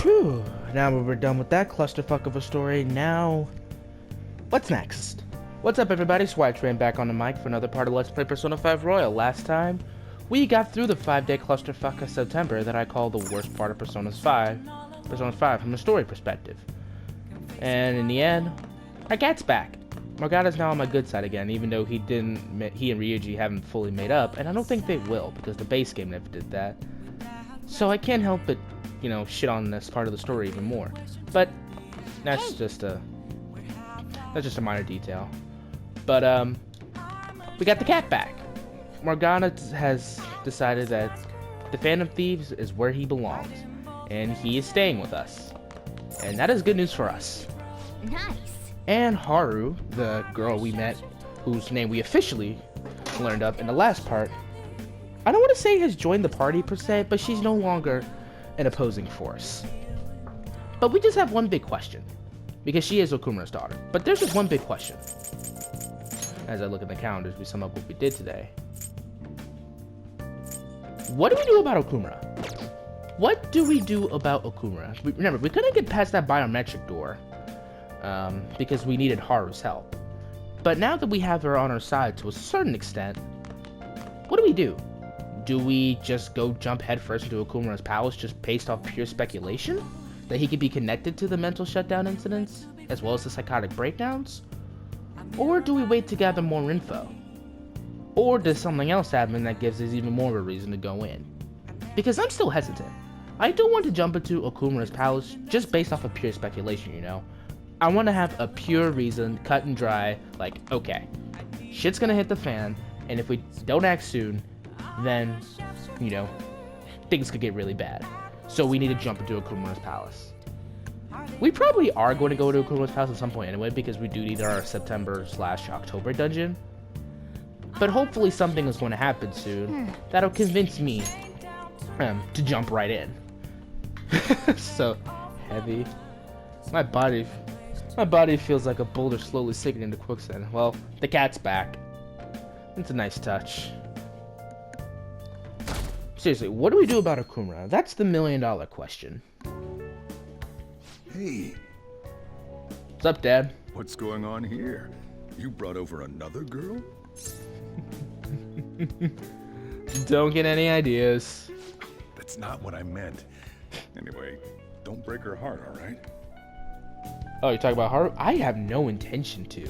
Whew. Now we're done with that clusterfuck of a story. Now, what's next? What's up, everybody? Swagtrain back on the mic for another part of Let's Play Persona 5 Royal. Last time, we got through the 5-day clusterfuck of September that I call the worst part of Persona 5 from a story perspective. And in the end, our cat's back. Morgana's now on my good side again, even though he and Ryuji haven't fully made up, and I don't think they will, because the base game never did that. So I can't help but, shit on this part of the story even more. But that's just a minor detail. But we got the cat back. Morgana has decided that the Phantom Thieves is where he belongs, and he is staying with us. And that is good news for us. Nice. And Haru, the girl we met, whose name we officially learned of in the last part, I don't want to say has joined the party per se, but she's no longer an opposing force. But we just have one big question, because she is Okumura's daughter. But there's just one big question. As I look at the calendars, we sum up what we did today. What do we do about Okumura? What do we do about Okumura? Remember, we couldn't get past that biometric door. Because we needed Haru's help. But now that we have her on our side to a certain extent, what do we do? Do we just go jump headfirst into Okumura's palace just based off pure speculation? That he could be connected to the mental shutdown incidents, as well as the psychotic breakdowns? Or do we wait to gather more info? Or does something else happen that gives us even more of a reason to go in? Because I'm still hesitant. I don't want to jump into Okumura's palace just based off of pure speculation, I want to have a pure reason, cut and dry, like, okay, shit's gonna hit the fan, and if we don't act soon, then, things could get really bad. So we need to jump into Okumura's palace. We probably are going to go to Okumura's palace at some point anyway, because we do need our September/October dungeon. But hopefully something is going to happen soon that'll convince me to jump right in. So heavy. My body feels like a boulder slowly sinking into quicksand. Well, the cat's back. It's a nice touch. Seriously, what do we do about Okumura? That's the million-dollar question. Hey. What's up, Dad? What's going on here? You brought over another girl? Don't get any ideas. That's not what I meant. Anyway, don't break her heart, all right? Oh, you're talking about Haru? I have no intention to.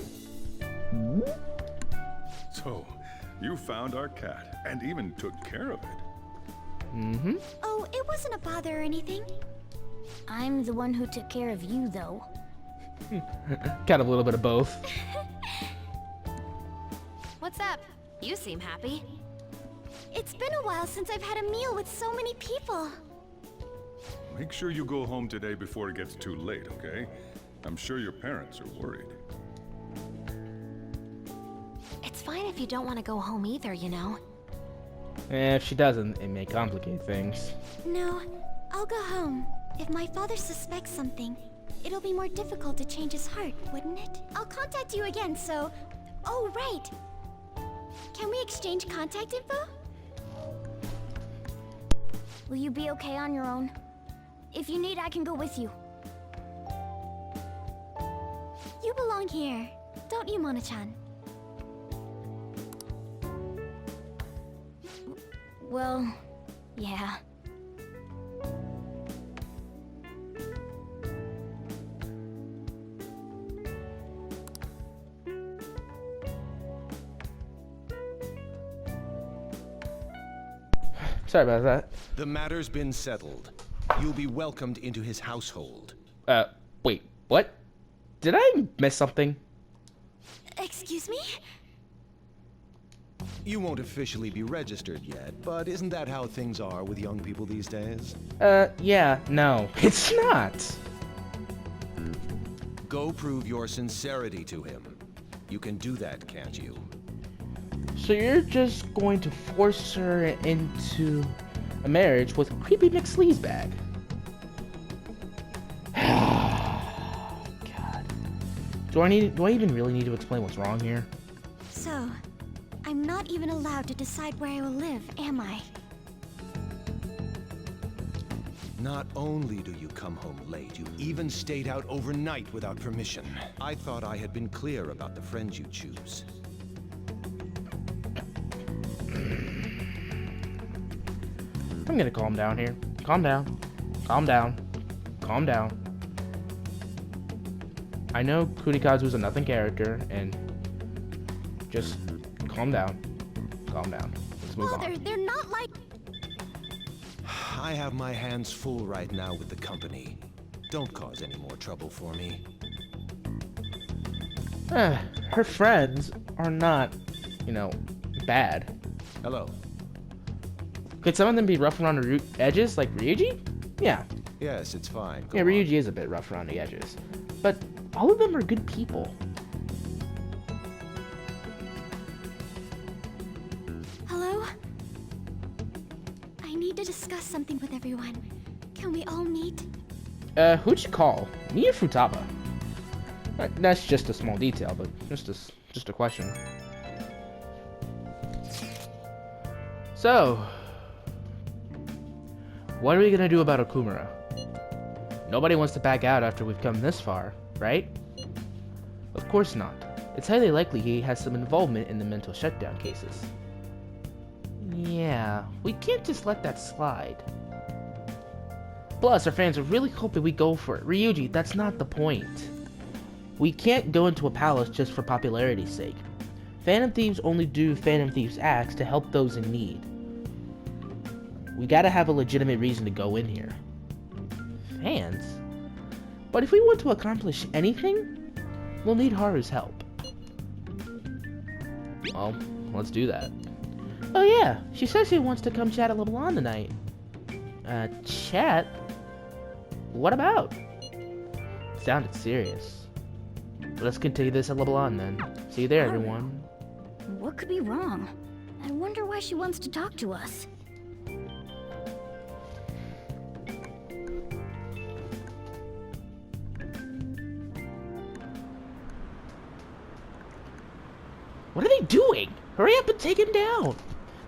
So, you found our cat and even took care of it. Mm-hmm. Oh, it wasn't a bother or anything. I'm the one who took care of you, though. Kind of a little bit of both. What's up? You seem happy. It's been a while since I've had a meal with so many people. Make sure you go home today before it gets too late, okay? I'm sure your parents are worried. It's fine if you don't want to go home either, If she doesn't, it may complicate things. No, I'll go home. If my father suspects something, it'll be more difficult to change his heart, wouldn't it? I'll contact you again, so... Oh, right! Can we exchange contact info? Will you be okay on your own? If you need, I can go with you. You belong here, don't you, Mona-chan? Well, yeah. Sorry about that. The matter's been settled. You'll be welcomed into his household. Wait, what? Did I miss something? Excuse me? You won't officially be registered yet, but isn't that how things are with young people these days? Yeah, no, it's not. Go prove your sincerity to him. You can do that, can't you? So you're just going to force her into a marriage with a creepy McSleazebag? God. Do I even really need to explain what's wrong here? So, I'm not even allowed to decide where I will live, am I? Not only do you come home late, you even stayed out overnight without permission. I thought I had been clear about the friends you choose. I'm gonna calm down here. Calm down. Calm down. Calm down. I know Kunikazu's a nothing character, and just calm down. Calm down. Let's move Father, on. they're not like... I have my hands full right now with the company. Don't cause any more trouble for me. Her friends are not, you know, bad. Hello. Could some of them be rough around the edges, like Ryuji? Yeah. Yes, it's fine. Go Yeah, on. Ryuji is a bit rough around the edges. But all of them are good people. Hello? I need to discuss something with everyone. Can we all meet? Who'd you call? Me or Futaba? That's just a small detail, but just a question. So, what are we gonna do about Okumura? Nobody wants to back out after we've come this far, right? Of course not. It's highly likely he has some involvement in the mental shutdown cases. Yeah, we can't just let that slide. Plus, our fans are really hoping we go for it. Ryuji, that's not the point. We can't go into a palace just for popularity's sake. Phantom Thieves only do Phantom Thieves acts to help those in need. We gotta have a legitimate reason to go in here. Fans? But if we want to accomplish anything, we'll need Haru's help. Well, let's do that. Oh yeah, she says she wants to come chat a little on tonight. Chat? What about? Sounded serious. Let's continue this a little on then. See you there, everyone. What could be wrong? I wonder why she wants to talk to us. What are they doing? Hurry up and take him down!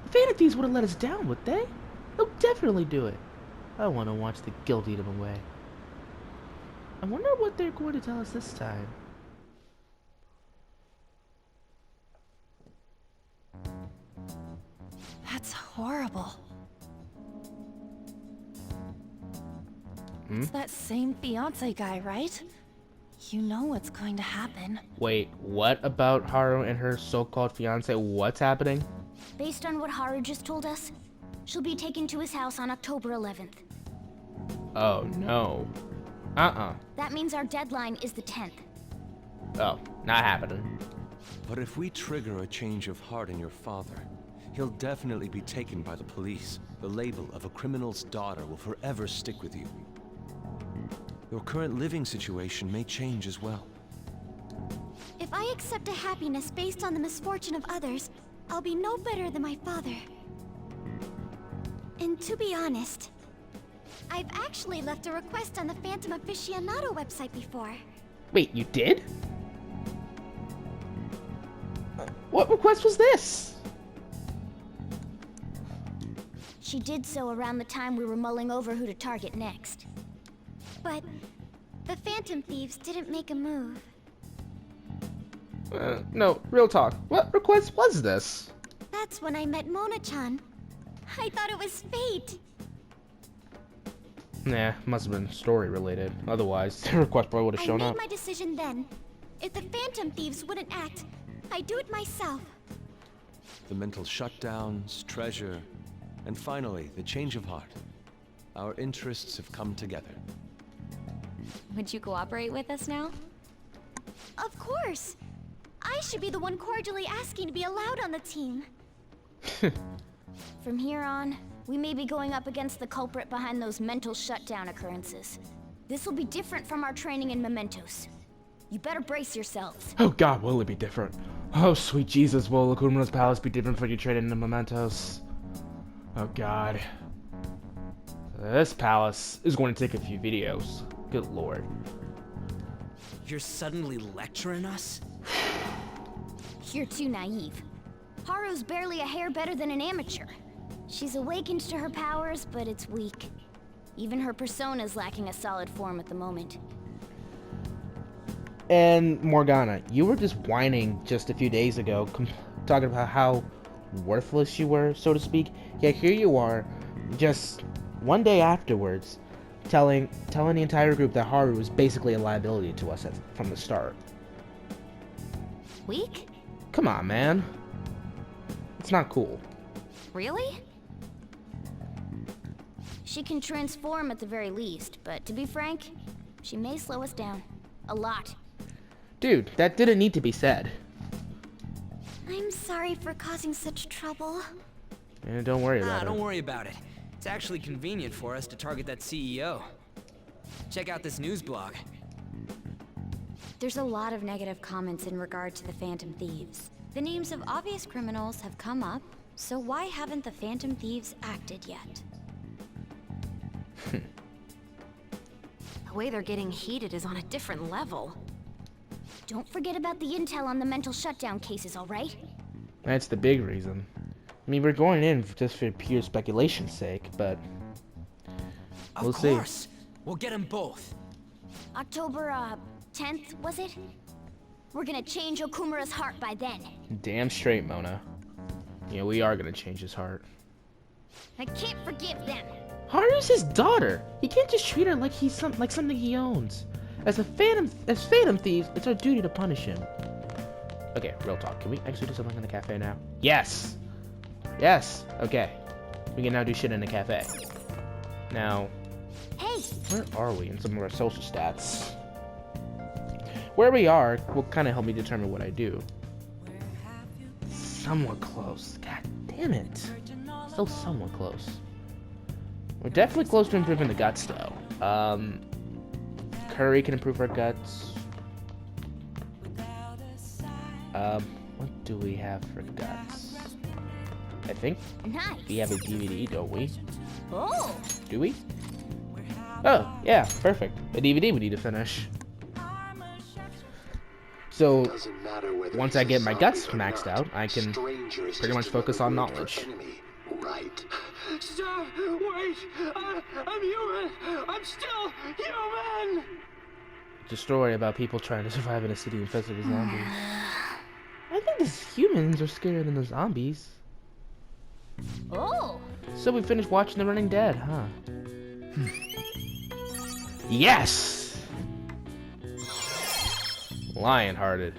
The Phantom Thieves wouldn't let us down, would they? They'll definitely do it. I want to watch the guilt eat him away. I wonder what they're going to tell us this time. That's horrible. It's that same fiance guy, right? You know what's going to happen. Wait, what about Haru and her so-called fiance? What's happening? Based on what Haru just told us, she'll be taken to his house on October 11th. Oh, no. That means our deadline is the 10th. Oh, not happening. But if we trigger a change of heart in your father, he'll definitely be taken by the police. The label of a criminal's daughter will forever stick with you. Your current living situation may change as well. If I accept a happiness based on the misfortune of others, I'll be no better than my father. And to be honest, I've actually left a request on the Phantom Aficionado website before. Wait, you did? What request was this? She did so around the time we were mulling over who to target next. But the Phantom Thieves didn't make a move. No, real talk. What request was this? That's when I met Mona-chan. I thought it was fate. Nah, must have been story related. Otherwise, the request probably would have I shown made up. my decision then. If the Phantom Thieves wouldn't act, I'd do it myself. The mental shutdowns, treasure, and finally, the change of heart. Our interests have come together. Would you cooperate with us now? Of course. I should be the one cordially asking to be allowed on the team. From here on, we may be going up against the culprit behind those mental shutdown occurrences. This will be different from our training in Mementos. You better brace yourselves. Oh god, will it be different? Oh sweet Jesus, will Okumura's palace be different for you trading in the mementos? Oh god. This palace is going to take a few videos. Good lord. You're suddenly lecturing us? You're too naive. Haru's barely a hair better than an amateur. She's awakened to her powers, but it's weak. Even her persona's lacking a solid form at the moment. And Morgana, you were just whining just a few days ago, talking about how worthless you were, so to speak. Yet here you are, just one day afterwards, telling the entire group that Haru was basically a liability to us from the start. Weak? Come on, man. It's not cool. Really? She can transform at the very least, but to be frank, she may slow us down. A lot. Dude, that didn't need to be said. I'm sorry for causing such trouble. And don't worry about it. Don't worry about it. It's actually convenient for us to target that CEO. Check out this news blog. There's a lot of negative comments in regard to the Phantom Thieves. The names of obvious criminals have come up, so why haven't the Phantom Thieves acted yet? The way they're getting heated is on a different level. Don't forget about the intel on the mental shutdown cases, alright? That's the big reason. I mean, we're going in just for pure speculation's sake, but we'll see. Of course. We'll get them both. October, 10th, was it? We're gonna change Okumura's heart by then. Damn straight, Mona. Yeah, we are gonna change his heart. I can't forgive them. Haru's his daughter. He can't just treat her like he's something he owns. As Phantom Thieves, it's our duty to punish him. Okay, real talk. Can we actually do something in the cafe now? Yes. Yes. Okay. We can now do shit in the cafe. Now, Hey, where are we in some of our social stats? Where we are will kind of help me determine what I do. Somewhat close. God damn it. Still somewhat close. We're definitely close to improving the guts, though. Curry can improve our guts. What do we have for guts? I think nice. we have a DVD, don't we? Oh, Do we? Oh, yeah, perfect. A DVD we need to finish. So, once I get my guts maxed out, I can pretty much focus on knowledge. Right. Sir, wait! I'm human! I'm still human! It's a story about people trying to survive in a city infested with zombies. I think the humans are scarier than the zombies. oh. So we finished watching The Running Dead, huh? Yes! Lion-hearted.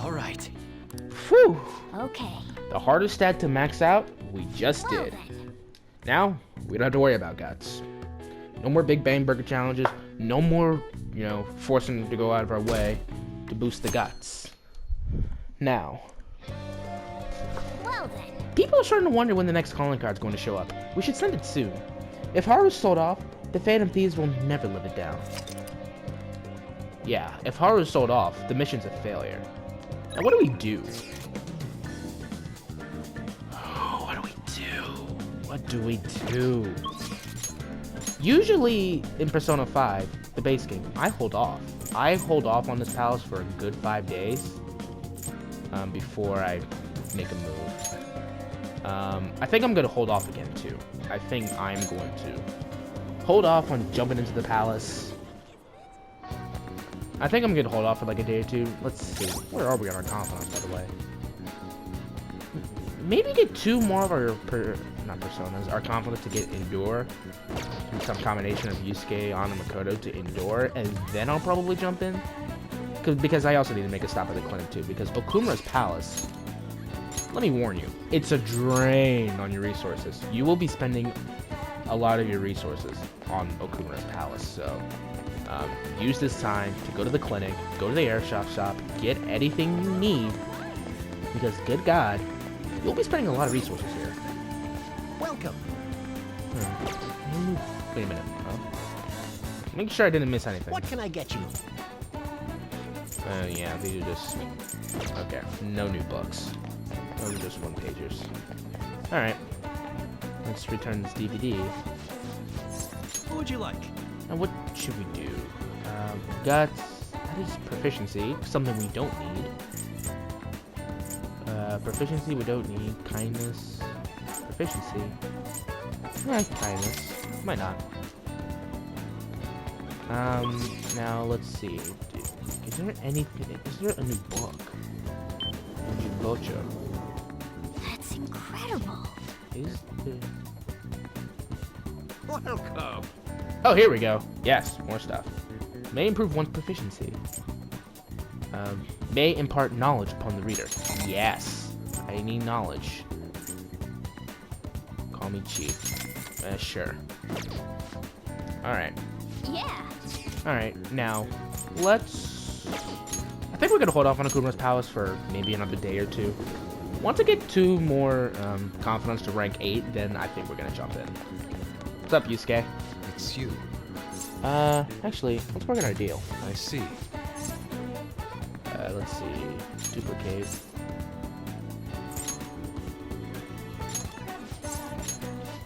All right. Whew! Okay. The hardest stat to max out, we just Well did. then. Now, we don't have to worry about guts. No more Big Bang Burger challenges. No more, forcing them to go out of our way to boost the guts. Now, Well then. people are starting to wonder when the next calling card's going to show up. We should send it soon. If Haru's sold off, the Phantom Thieves will never live it down. Yeah, if Haru's sold off, the mission's a failure. Now what do we do? Oh, what do we do? What do we do? Usually in Persona 5, the base game, I hold off. I hold off on this palace for a good 5 days before I make a move. I think I'm going to hold off again too. I think I'm going to hold off on jumping into the palace. I think I'm going to hold off for like a day or two. Let's see. Where are we on our confidence, by the way? Maybe get 2 more of our not personas, our confidence to get Endure. Some combination of Yusuke, Anna, Makoto to Endure, and then I'll probably jump in. Because I also need to make a stop at the clinic too, because Okumura's palace, let me warn you, it's a drain on your resources. You will be spending a lot of your resources on Okumura's palace, so use this time to go to the clinic, go to the airsoft shop, get anything you need, because good God, you'll be spending a lot of resources here. Welcome. Wait a minute. Make sure I didn't miss anything. What can I get you? Yeah, these are just... Okay, no new books. Those are just one-pagers. Alright. Let's return this DVD. What would you like? Now, what should we do? Guts. That is proficiency. Something we don't need. Proficiency we don't need. Kindness. Proficiency. Kindness. Might not. Now let's see. Is there anything? Is there a new book? Gocho. That's incredible. Is there... Welcome. Oh, here we go. Yes, more stuff. May improve one's proficiency. May impart knowledge upon the reader. Yes, I need knowledge. Call me cheap. Sure. Alright. Yeah. Alright, now, let's... I think we're gonna hold off on Akumura's Palace for maybe another day or two. Once I get 2 more confidence to rank 8, then I think we're gonna jump in. What's up, Yusuke? It's you. Actually, let's work on our deal. I see. Let's see. Duplicate.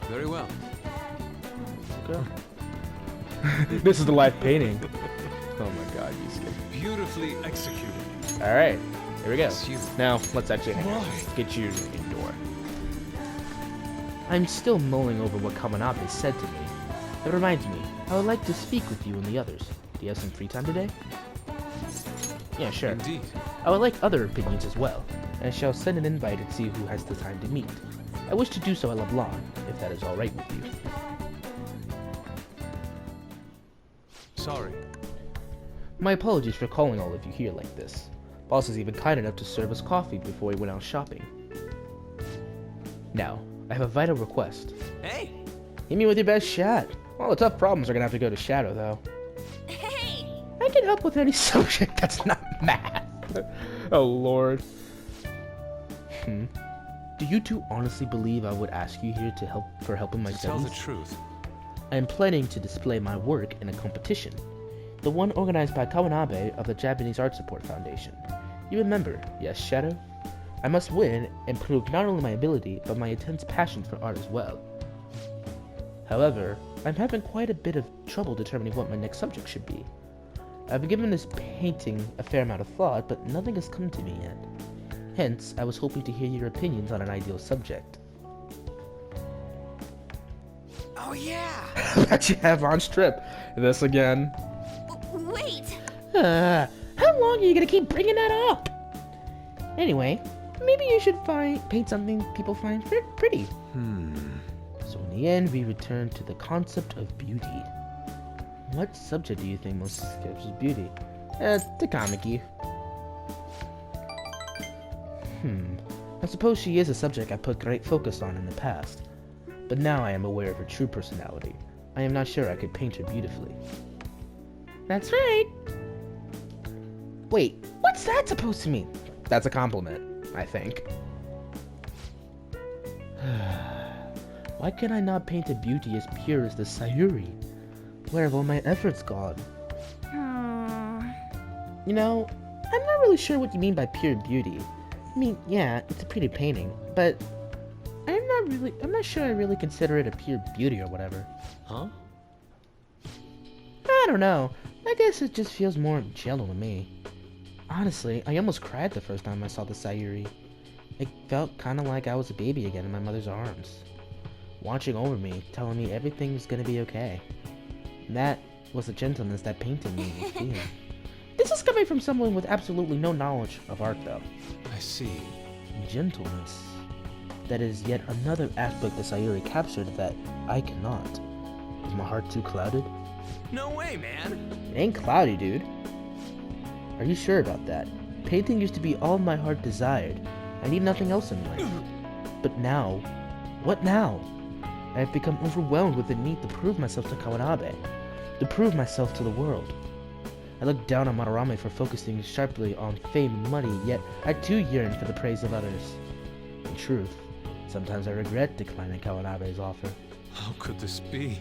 Very well. Go. This is the live painting. Oh my god, Yusuke. Beautifully executed. Alright, here we go. It's you. Now, let's actually get you indoor. I'm still mulling over what Kawanabe said to me. It reminds me, I would like to speak with you and the others. Do you have some free time today? Yeah, sure. Indeed. I would like other opinions as well, and I shall send an invite and see who has the time to meet. I wish to do so at LeBlanc, if that is alright with you. Sorry. My apologies for calling all of you here like this. Boss is even kind enough to serve us coffee before we went out shopping. Now, I have a vital request. Hey! Hit me with your best shot. All the tough problems are gonna have to go to Shadow, though. Hey! I can help with any subject that's not math. Oh, Lord. Do you two honestly believe I would ask you here to help in my To tell studies? the truth, I am planning to display my work in a competition. The one organized by Kawanabe of the Japanese Art Support Foundation. You remember, yes, Shadow? I must win and prove not only my ability, but my intense passion for art as well. However, I'm having quite a bit of trouble determining what my next subject should be. I've given this painting a fair amount of thought, but nothing has come to me yet. Hence, I was hoping to hear your opinions on an ideal subject. Oh yeah! That you have on strip. This again. Wait! How long are you gonna keep bringing that up? Anyway, maybe you should paint something people find pretty. So in the end, we return to the concept of beauty. What subject do you think most captures beauty? Takamaki. I suppose she is a subject I put great focus on in the past. But now I am aware of her true personality. I am not sure I could paint her beautifully. That's right! Wait, what's that supposed to mean? That's a compliment, I think. Why can I not paint a beauty as pure as the Sayuri? Where have all my efforts gone? You know, I'm not really sure what you mean by pure beauty. I mean, yeah, it's a pretty painting, but I'm not sure I really consider it a pure beauty or whatever. huh? I don't know. I guess it just feels more jello to me. Honestly, I almost cried the first time I saw the Sayuri. It felt kind of like I was a baby again in my mother's arms. Watching over me, telling me everything was gonna be okay. That was the gentleness that painting made me feel. This is coming from someone with absolutely no knowledge of art, though. I see. Gentleness. That is yet another aspect that Sayuri captured that I cannot. Is my heart too clouded? No way, man! It ain't cloudy, dude. Are you sure about that? Painting used to be all my heart desired. I need nothing else in life. But now, what now? I have become overwhelmed with the need to prove myself to Kawanabe, to prove myself to the world. I look down on Madarame for focusing sharply on fame and money, yet I too yearn for the praise of others. In truth, sometimes I regret declining Kawanabe's offer. How could this be?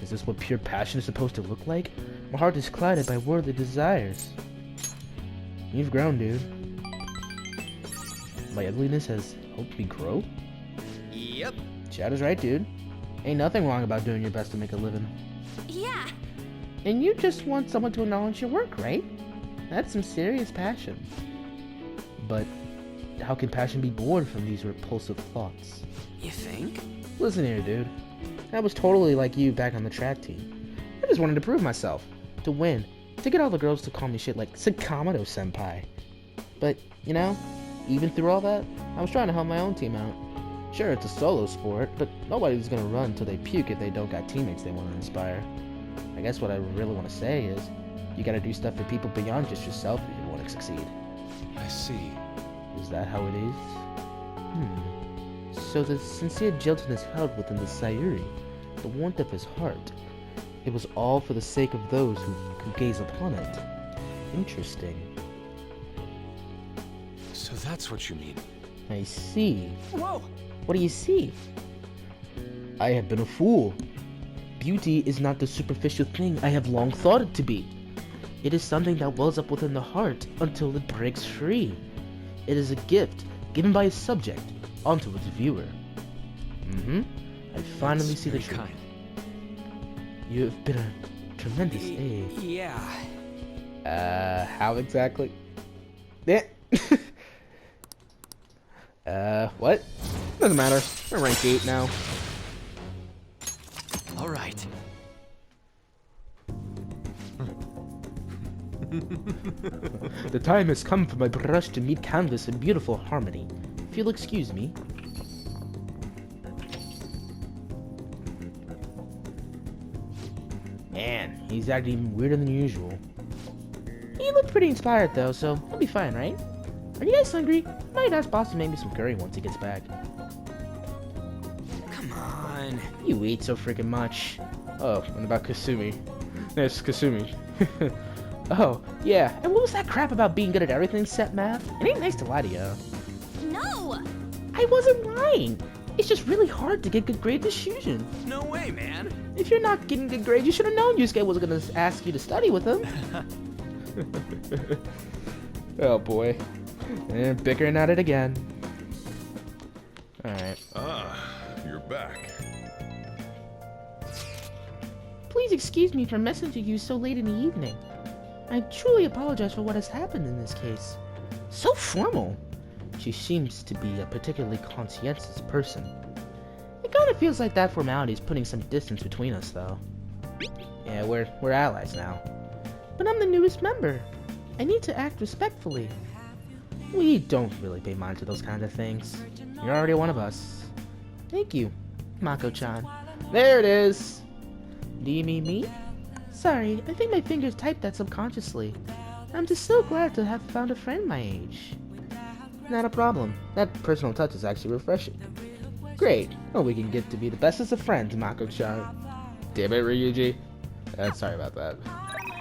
Is this what pure passion is supposed to look like? My heart is clouded by worldly desires. You've grown, dude. My ugliness has helped me grow? Yep. Shadow's right, dude. Ain't nothing wrong about doing your best to make a living. Yeah. And you just want someone to acknowledge your work, right? That's some serious passion. But how can passion be born from these repulsive thoughts? You think? Listen here, dude. I was totally like you back on the track team. I just wanted to prove myself. to win, to get all the girls to call me shit like Sakamoto-senpai. But, you know, even through all that, I was trying to help my own team out. Sure, it's a solo sport, but nobody's gonna run until they puke if they don't got teammates they want to inspire. I guess what I really want to say is, you gotta do stuff for people beyond just yourself if you want to succeed. I see. Is that how it is? So the sincere gentleness held within the Sayuri, the warmth of his heart, it was all for the sake of those who gaze upon it. Interesting. So that's what you mean. I see. Whoa! What do you see? I have been a fool. Beauty is not the superficial thing I have long thought it to be. It is something that wells up within the heart until it breaks free. It is a gift given by a subject onto its viewer. I finally see the very truth. kind. You have been a tremendous aid. Yeah. How exactly? Yeah. What? Doesn't matter. We're rank 8 now. All right. The time has come for my brush to meet canvas in beautiful harmony. If you'll excuse me. Man, he's acting even weirder than usual. He looked pretty inspired though, so he'll be fine, right? Are you guys hungry? I might ask boss to make me some curry once he gets back. Come on. You eat so freaking much. Oh, and about Kasumi. Yes, Kasumi. Oh, yeah, and what was that crap about being good at everything, set math? It ain't nice to lie to you. No! I wasn't lying. It's just really hard to get good grades in Shujin. No way, man. If you're not getting good grades, you should have known Yusuke was gonna ask you to study with him. Oh boy. And bickering at it again. Alright. Ah, you're back. Please excuse me for messaging you so late in the evening. I truly apologize for what has happened in this case. So formal. She seems to be a particularly conscientious person. It kind of feels like that formality is putting some distance between us, though. Yeah, we're allies now. But I'm the newest member. I need to act respectfully. We don't really pay mind to those kind of things. You're already one of us. Thank you, Mako-chan. There it is! Do you mean me? Sorry, I think my fingers typed that subconsciously. I'm just so glad to have found a friend my age. Not a problem. That personal touch is actually refreshing. Great. Well, we can get to be the bestest of friends, Mako-chan. Damn it, Ryuji. Sorry about that.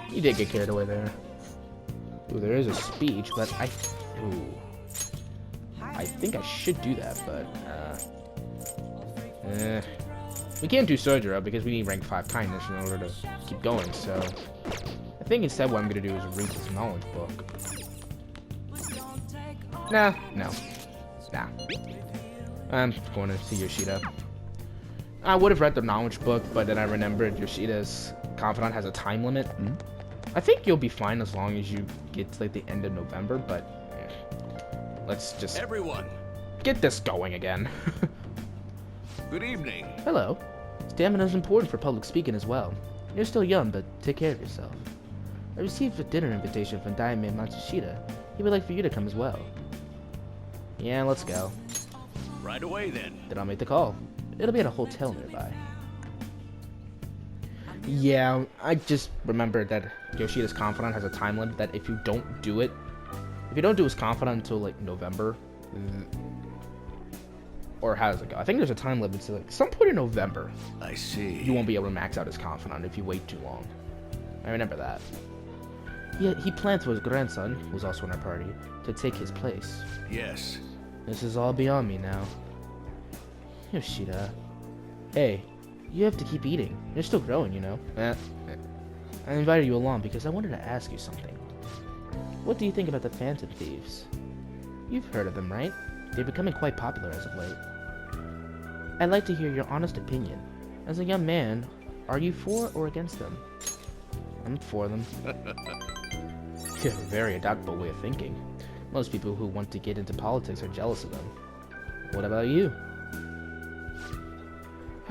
You did get carried away there. Ooh, there is a speech, but Ooh. I think I should do that, but, we can't do Sojiro because we need rank 5 kindness in order to keep going, so... I think instead what I'm gonna do is read this knowledge book. Nah. I'm going to see Yoshida. I would have read the knowledge book, but then I remembered Yoshida's confidant has a time limit. I think you'll be fine as long as you get to like the end of November, but let's just get this going again. Good evening. Hello. Stamina is important for public speaking as well. You're still young, but take care of yourself. I received a dinner invitation from Daimon Matsushita. He would like for you to come as well. Yeah, let's go. Right away then. Then I'll make the call. It'll be at a hotel nearby. Yeah, I just remembered that Yoshida's confidant has a time limit that if you don't do his confidant until like November, or how does it go? I think there's a time limit to like some point in November. I see. You won't be able to max out his confidant if you wait too long. I remember that. Yeah, he planned for his grandson, who's also in our party, to take his place. Yes. This is all beyond me now. Yoshida. Hey, you have to keep eating. You're still growing, you know. I invited you along because I wanted to ask you something. What do you think about the Phantom Thieves? You've heard of them, right? They're becoming quite popular as of late. I'd like to hear your honest opinion. As a young man, are you for or against them? I'm for them. You have a very adaptable way of thinking. Most people who want to get into politics are jealous of them. What about you?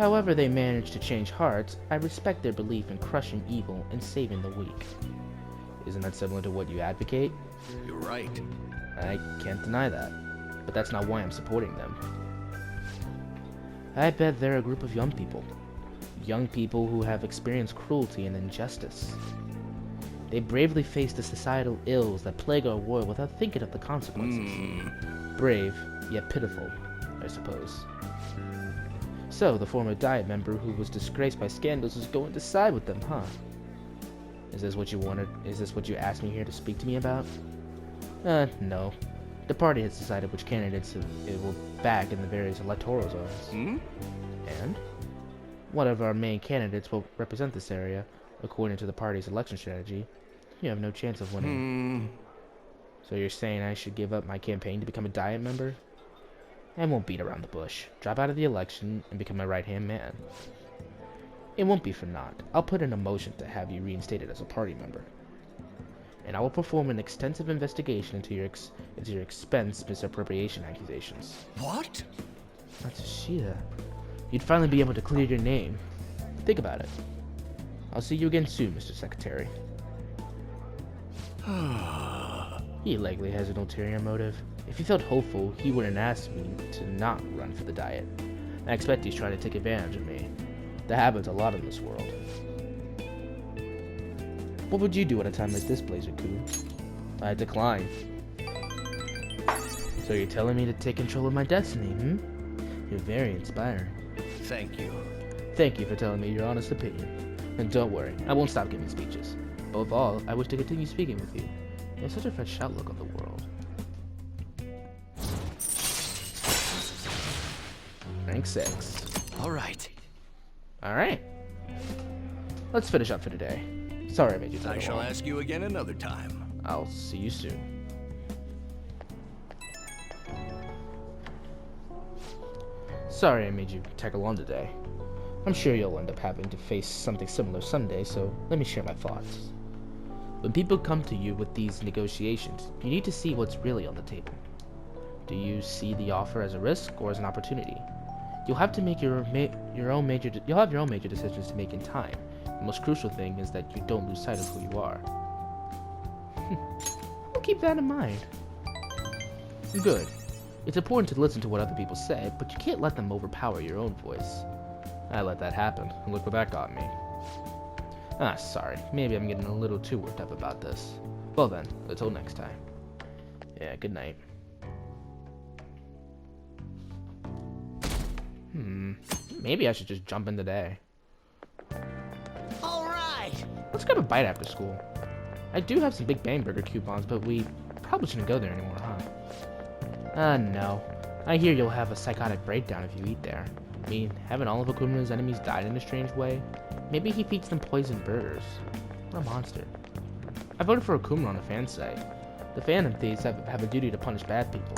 However they manage to change hearts, I respect their belief in crushing evil and saving the weak. Isn't that similar to what you advocate? You're right. I can't deny that, but that's not why I'm supporting them. I bet they're a group of young people. Young people who have experienced cruelty and injustice. They bravely face the societal ills that plague our world without thinking of the consequences. Brave, yet pitiful, I suppose. So, the former Diet member who was disgraced by scandals is going to side with them, huh? Is this what you wanted? Is this what you asked me here to speak to me about? No. The party has decided which candidates it will back in the various electoral zones. And? One of our main candidates will represent this area, according to the party's election strategy. You have no chance of winning. So you're saying I should give up my campaign to become a Diet member? I won't beat around the bush. Drop out of the election and become my right-hand man. It won't be for naught. I'll put in a motion to have you reinstated as a party member. And I will perform an extensive investigation into your expense misappropriation accusations. What? Matsushita. You'd finally be able to clear your name. Think about it. I'll see you again soon, Mr. Secretary. He likely has an ulterior motive. If he felt hopeful, he wouldn't ask me to not run for the Diet. I expect he's trying to take advantage of me. That happens a lot in this world. What would you do at a time like this, Blazer-kun? I decline. So you're telling me to take control of my destiny, You're very inspiring. Thank you. Thank you for telling me your honest opinion. And don't worry, I won't stop giving speeches. Above all, I wish to continue speaking with you. You have such a fresh outlook on the world. Rank 6. Alright. Alright. Let's finish up for today. Sorry I made you take I a shall while. ask you again another time. I'll see you soon. Sorry I made you tag along today. I'm sure you'll end up having to face something similar someday, so let me share my thoughts. When people come to you with these negotiations, you need to see what's really on the table. Do you see the offer as a risk or as an opportunity? You'll have to make your own major decisions to make in time. The most crucial thing is that you don't lose sight of who you are. I'll keep that in mind. Good. It's important to listen to what other people say, but you can't let them overpower your own voice. I let that happen, and look where that got me. Sorry. Maybe I'm getting a little too worked up about this. Well then, until next time. Yeah, good night. Maybe I should just jump in today. Alright! Let's grab a bite after school. I do have some Big Bang Burger coupons, but we probably shouldn't go there anymore, huh? No. I hear you'll have a psychotic breakdown if you eat there. I mean, haven't all of Akumura's enemies died in a strange way? Maybe he feeds them poisoned burgers. What a monster. I voted for Akumura on the fan site. The fandom thieves have a duty to punish bad people.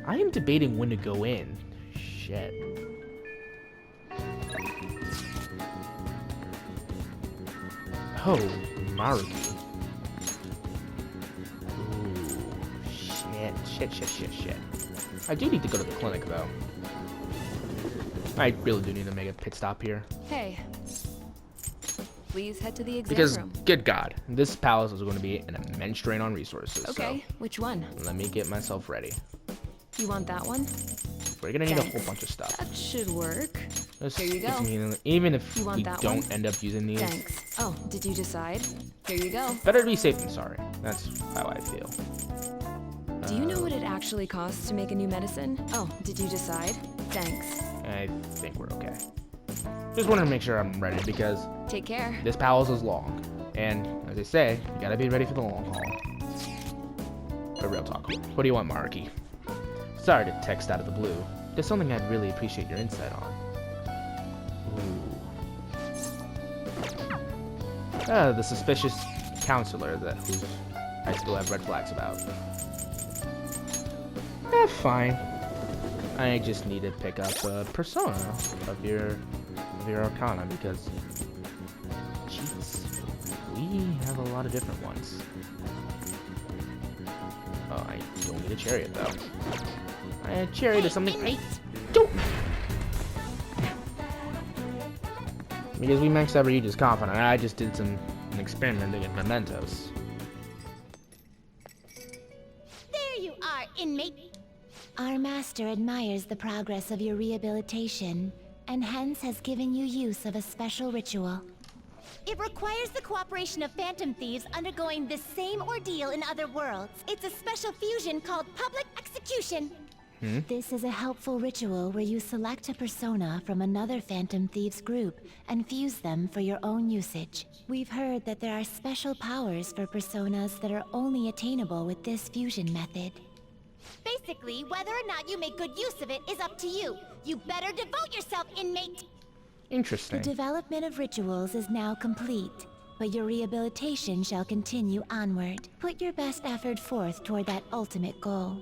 I am debating when to go in. Shit. Oh, Maruki. Ooh, shit. I do need to go to the clinic, though. I really do need to make a pit stop here. Hey. Please head to the exam Because, room. good God, this palace is going to be an immense drain on resources. Okay, which one? So let me get myself ready. You want that one? We're going to need a Thanks. whole bunch of stuff. That should work. Just Here you go. even if You want we that don't one? end up using these, Thanks. Oh, did you decide? Here you go. better to be safe than sorry. That's how I feel. Do you know what it actually costs to make a new medicine? Oh, did you decide? Thanks. I think we're okay. Just wanted to make sure I'm ready because Take care. this palace is long. And as I say, you gotta be ready for the long haul. But real talk, what do you want, Maruki? Sorry to text out of the blue. There's something I'd really appreciate your insight on. Ooh. The suspicious counselor who I still have red flags about. Fine. I just need to pick up a persona of your arcana because, jeez, we have a lot of different ones. Oh, I don't need a chariot, though. A chariot is something I don't... Because we maxed out Ryuji's confident, I just did an experiment to get mementos. There you are, inmate. Our master admires the progress of your rehabilitation, and hence has given you use of a special ritual. It requires the cooperation of phantom thieves undergoing this same ordeal in other worlds. It's a special fusion called public execution. This is a helpful ritual where you select a persona from another phantom thieves group and fuse them for your own usage. We've heard that there are special powers for personas that are only attainable with this fusion method. Basically, whether or not you make good use of it is up to you. You better devote yourself, inmate! Interesting. The development of rituals is now complete, but your rehabilitation shall continue onward. Put your best effort forth toward that ultimate goal.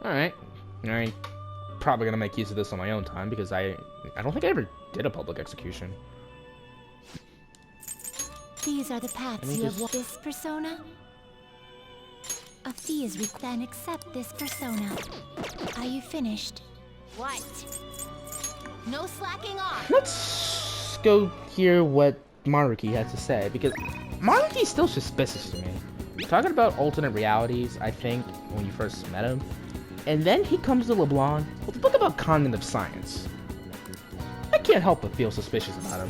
Alright. I'm probably gonna make use of this on my own time, because I don't think I ever did a public execution. These are the paths you have. This persona? A fee is required. Then accept this persona. Are you finished? What? No slacking off. Let's go hear what Maruki has to say, because Maruki's still suspicious to me. Talking about alternate realities, I think, when you first met him, and then he comes to LeBlanc with a book about cognitive science. I can't help but feel suspicious about him.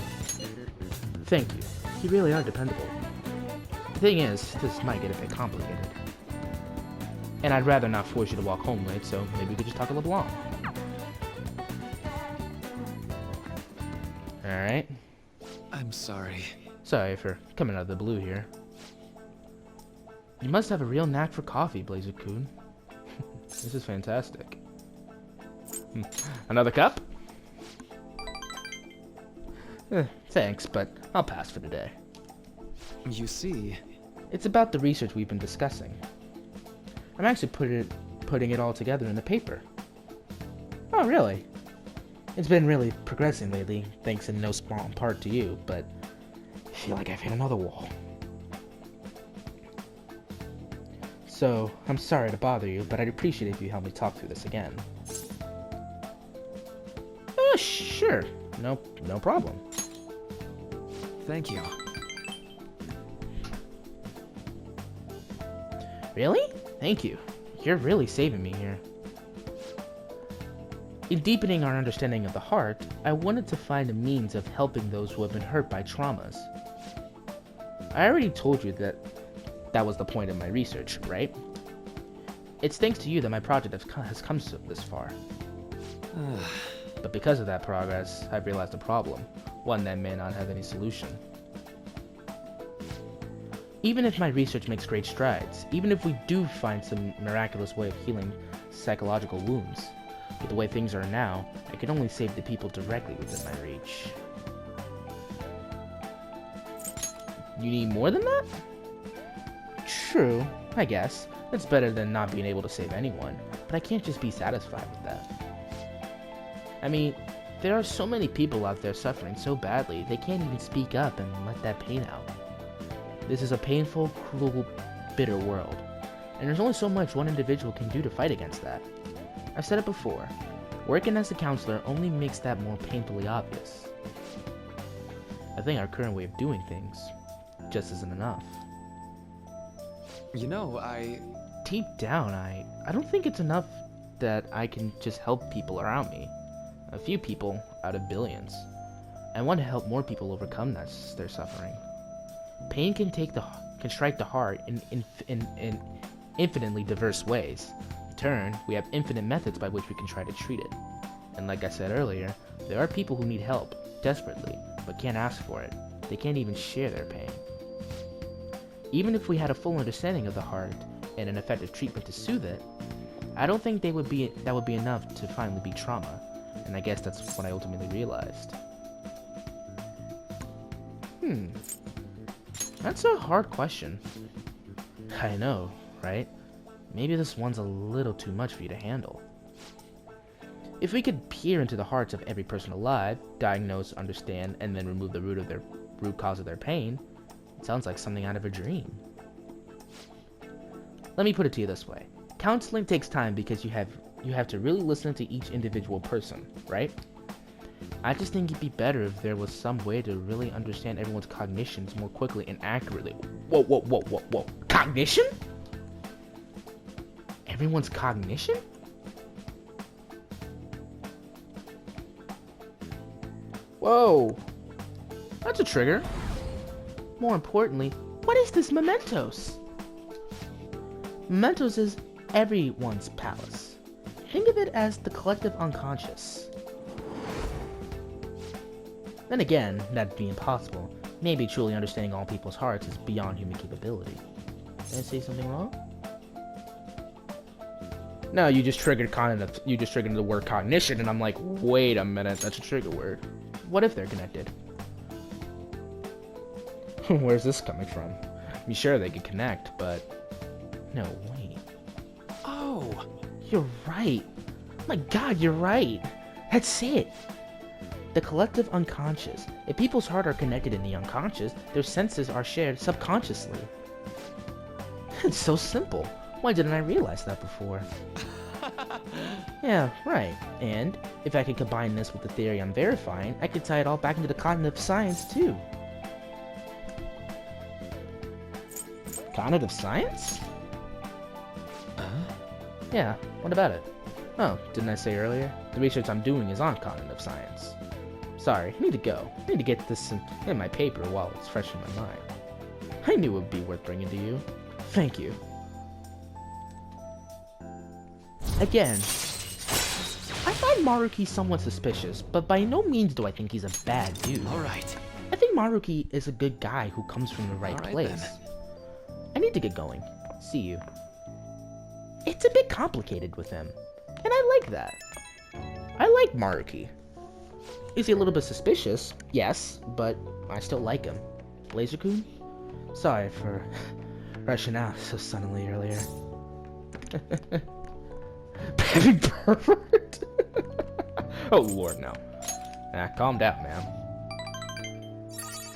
Thank you. You really are dependable. The thing is, this might get a bit complicated. And I'd rather not force you to walk home late, so maybe we could just talk to LeBlanc. Alright. I'm sorry. Sorry for coming out of the blue here. You must have a real knack for coffee, Blazer-kun. This is fantastic. Another cup? Thanks, but I'll pass for today. You see... It's about the research we've been discussing. I'm actually putting it all together in the paper. Oh, really? It's been really progressing lately, thanks in no small part to you, but I feel like I've hit another wall. So, I'm sorry to bother you, but I'd appreciate it if you help me talk through this again. Sure. No problem. Thank you. Really? Thank you. You're really saving me here. In deepening our understanding of the heart, I wanted to find a means of helping those who have been hurt by traumas. I already told you that was the point of my research, right? It's thanks to you that my project has come this far. But because of that progress, I've realized a problem, one that may not have any solution. Even if my research makes great strides, even if we do find some miraculous way of healing psychological wounds, with the way things are now, I can only save the people directly within my reach. You need more than that? True, I guess. It's better than not being able to save anyone, but I can't just be satisfied with that. I mean, there are so many people out there suffering so badly, they can't even speak up and let that pain out. This is a painful, cruel, bitter world, and there's only so much one individual can do to fight against that. I've said it before, working as a counselor only makes that more painfully obvious. I think our current way of doing things just isn't enough. You know, Deep down, I don't think it's enough that I can just help people around me. A few people out of billions. I want to help more people overcome their suffering. Pain can strike the heart in infinitely diverse ways. In turn, we have infinite methods by which we can try to treat it. And like I said earlier, there are people who need help, desperately, but can't ask for it. They can't even share their pain. Even if we had a full understanding of the heart and an effective treatment to soothe it, I don't think that would be enough to finally beat trauma, and I guess that's what I ultimately realized. That's a hard question. I know, right? Maybe this one's a little too much for you to handle. If we could peer into the hearts of every person alive, diagnose, understand, and then remove the root cause of their pain, it sounds like something out of a dream. Let me put it to you this way. Counseling takes time because you have to really listen to each individual person, right? I just think it'd be better if there was some way to really understand everyone's cognitions more quickly and accurately. Whoa, whoa, whoa, whoa, whoa. Cognition? Everyone's cognition? Whoa. That's a trigger. More importantly, what is this mementos? Mementos is everyone's palace. Think of it as the collective unconscious. Then again, that'd be impossible. Maybe truly understanding all people's hearts is beyond human capability. Did I say something wrong? No, you just triggered the word cognition, and I'm like, wait a minute, that's a trigger word. What if they're connected? Where's this coming from? I'm sure they could connect, but no, wait. Oh, you're right. My God, you're right. That's it. The collective unconscious. If people's hearts are connected in the unconscious, their senses are shared subconsciously. It's so simple. Why didn't I realize that before? Yeah, right. And if I could combine this with the theory I'm verifying, I could tie it all back into the cognitive science too. Cognitive science? Yeah, what about it? Oh, didn't I say earlier? The research I'm doing is on cognitive science. Sorry, I need to go. I need to get this in my paper while it's fresh in my mind. I knew it would be worth bringing to you. Thank you. Again, I find Maruki somewhat suspicious, but by no means do I think he's a bad dude. Alright. I think Maruki is a good guy who comes from the right All right, place. then. I need to get going. See you. It's a bit complicated with him, and I like that. I like Maruki. Is he a little bit suspicious? Yes, but I still like him. Blazer-kun? Sorry for rushing out so suddenly earlier. Petty pervert? Oh lord, no. Calm down, man.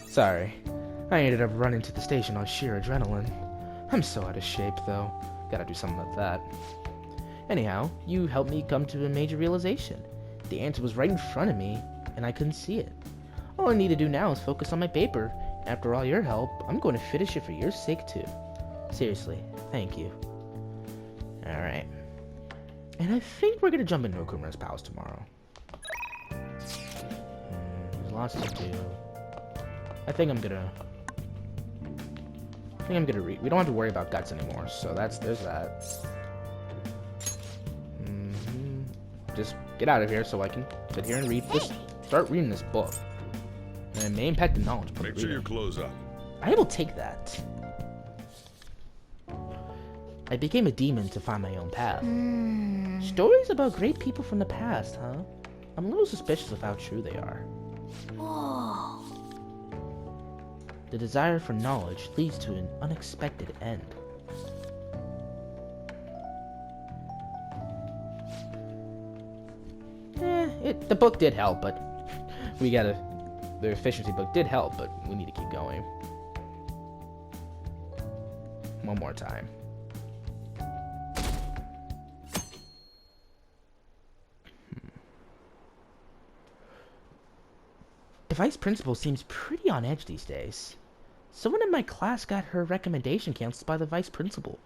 Sorry. I ended up running to the station on sheer adrenaline. I'm so out of shape, though. Gotta do something with that. Anyhow, you helped me come to a major realization. The answer was right in front of me, and I couldn't see it. All I need to do now is focus on my paper. After all your help, I'm going to finish it for your sake, too. Seriously, thank you. Alright. And I think we're gonna jump into Okumura's palace tomorrow. There's lots to do. I think I'm gonna read. We don't have to worry about guts anymore, so there's that. Just get out of here so I can sit here and read this. Start reading this book. And it may impact the knowledge. But Make sure you close up. I will take that. I became a demon to find my own path. Stories about great people from the past, huh? I'm a little suspicious of how true they are. Whoa. The desire for knowledge leads to an unexpected end. The book did help, but the efficiency book did help, but we need to keep going. One more time. The vice principal seems pretty on edge these days. Someone in my class got her recommendation canceled by the vice principal.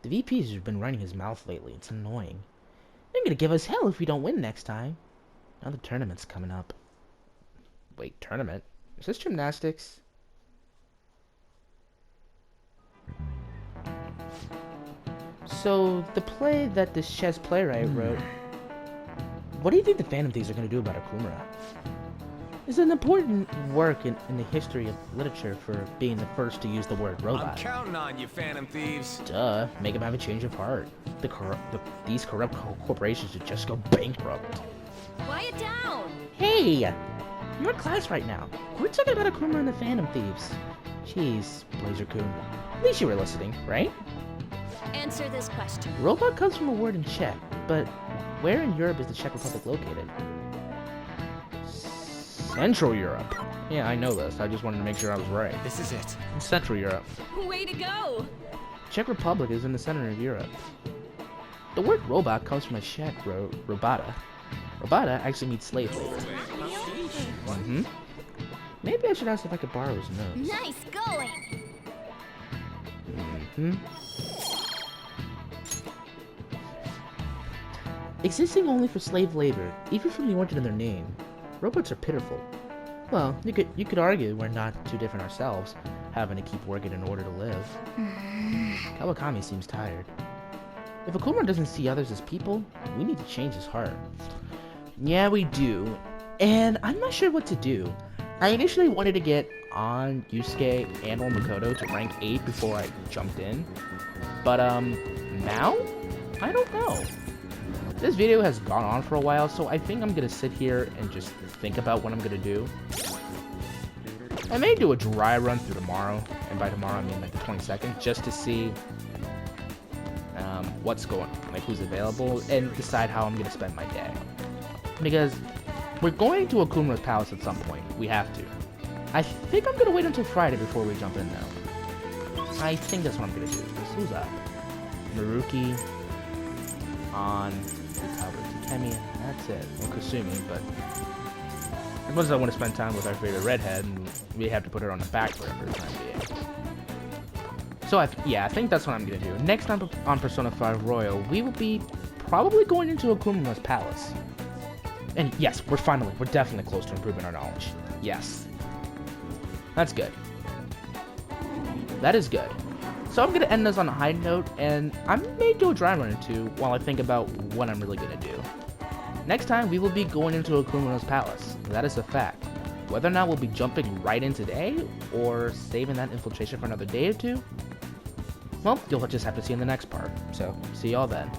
The VP's been running his mouth lately. It's annoying. They're gonna give us hell if we don't win next time. Now the tournament's coming up. Wait, tournament? Is this gymnastics? So, the play that this chess playwright wrote, what do you think the Phantom Thieves are gonna do about Okumura? It's an important work in the history of literature for being the first to use the word robot. I'm counting on you, Phantom Thieves. Duh, make them have a change of heart. These corrupt corporations should just go bankrupt. Quiet down! Hey! You're in class right now. We're talking about Okumura and the Phantom Thieves. Jeez, Blazer-kun. At least you were listening, right? Answer this question. Robot comes from a word in Czech, but where in Europe is the Czech Republic located? Central Europe. Yeah, I know this. I just wanted to make sure I was right. This is it. In Central Europe. Way to go! Czech Republic is in the center of Europe. The word robot comes from a Czech robota. Robota actually means slave labor. Mm-hmm. Maybe I should ask if I could borrow his nose. Nice going! Mm-hmm. Existing only for slave labor, even from the origin of their name, robots are pitiful. Well, you could argue we're not too different ourselves, having to keep working in order to live. Kawakami seems tired. If Akuma doesn't see others as people, we need to change his heart. Yeah, we do. And I'm not sure what to do. I initially wanted to get on Yusuke and or Makoto to rank 8 before I jumped in. But, now? I don't know. This video has gone on for a while, so I think I'm gonna sit here and just think about what I'm gonna do. I may do a dry run through tomorrow, and by tomorrow I mean like the 22nd, just to see what's going, like who's available, and decide how I'm gonna spend my day. Because we're going to Akumura's palace at some point. We have to. I think I'm gonna wait until Friday before we jump in though. I think that's what I'm gonna do. Who's up? Maruki, on recover Takemi, that's it. Well, Kasumi, but as much as I want to spend time with our favorite redhead, and we have to put her on the back burner for the time being. So I think that's what I'm gonna do. Next time on Persona 5 Royal, we will be probably going into Akumura's palace. And yes, we're definitely close to improving our knowledge. Yes. That's good. That is good. So I'm gonna end this on a high note, and I may do a dry run or two while I think about what I'm really gonna do. Next time, we will be going into Akumura's palace. That is a fact. Whether or not we'll be jumping right in today, or saving that infiltration for another day or two, well, you'll just have to see in the next part. So, see y'all then.